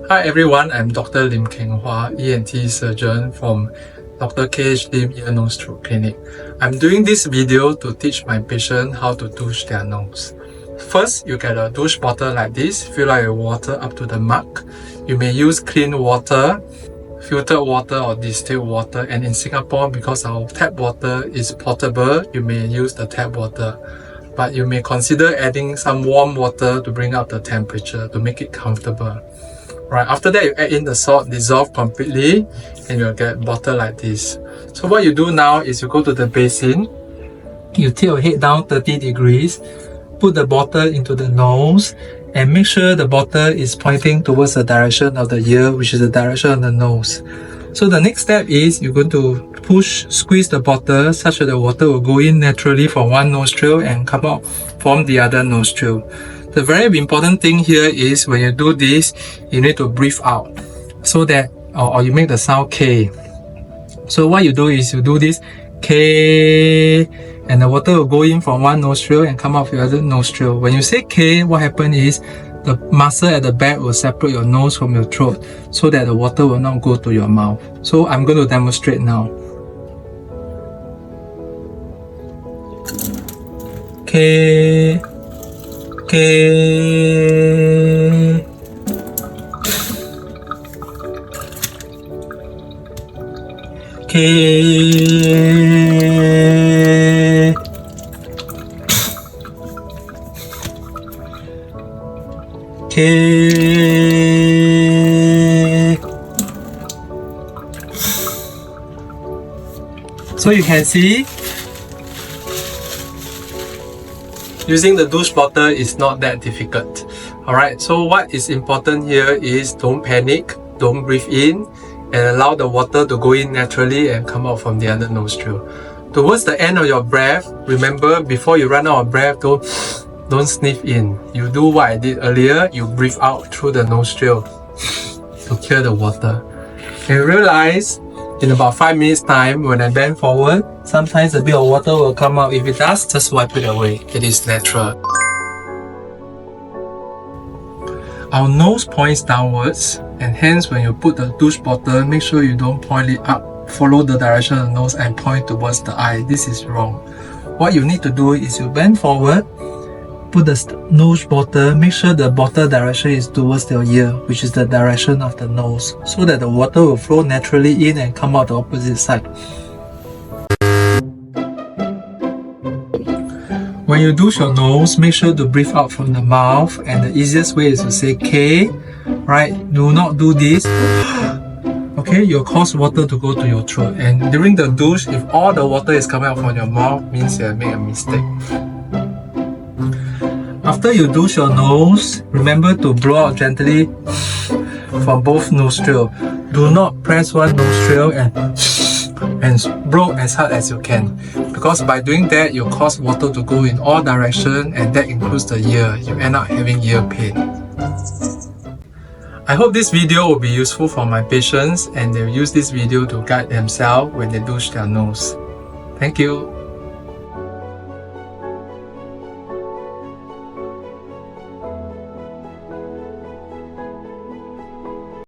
Hi everyone, I'm Dr. Lim Keng Hua, ENT surgeon from Dr. Lim Ear Nose Throat Clinic. I'm doing this video to teach my patient how to douche their nose. First, you get a douche bottle like this, fill out your water up to the mark. You may use clean water, filtered water or distilled water, and in Singapore, because our tap water is portable, you may use the tap water. But you may consider adding some warm water to bring up the temperature to make it comfortable. Right, after that you add in the salt, dissolve completely, and you'll get a bottle like this. So what you do now is you go to the basin, you tilt your head down 30 degrees, put the bottle into the nose, and make sure the bottle is pointing towards the direction of the ear, which is the direction of the nose. So the next step is you're going to squeeze the bottle such that the water will go in naturally from one nostril and come out from the other nostril. The very important thing here is when you do this, you need to breathe out so that, or you make the sound K. So what you do is you do this K, and the water will go in from one nostril and come out from the other nostril. When you say K, what happens is the muscle at the back will separate your nose from your throat so that the water will not go to your mouth. So I'm going to demonstrate now. K, K, K, K. So you can see, using the douche bottle is not that difficult. Alright, so what is important here is don't panic, don't breathe in, and allow the water to go in naturally and come out from the other nostril. Towards the end of your breath, remember, before you run out of breath, don't sniff in. You do what I did earlier, you breathe out through the nostril to clear the water. And you realize in about 5 minutes time, when I bend forward, sometimes a bit of water will come out. If it does, just wipe it away. It is natural. Our nose points downwards, and hence when you put the douche bottle, make sure you don't point it up. Follow the direction of the nose and point towards the eye. This is wrong. What you need to do is you bend forward, put the nose bottle, make sure the bottle direction is towards your ear, which is the direction of the nose, so that the water will flow naturally in and come out the opposite side. When you douche your nose, make sure to breathe out from the mouth, and the easiest way is to say K, right? Do not do this. Okay, you'll cause water to go to your throat, and during the douche, if all the water is coming out from your mouth, means you have made a mistake. After you douche your nose, remember to blow out gently from both nostrils. Do not press one nostril and blow as hard as you can, because by doing that, you cause water to go in all directions, and that includes the ear. You end up having ear pain. I hope this video will be useful for my patients, and they'll use this video to guide themselves when they douche their nose. Thank you.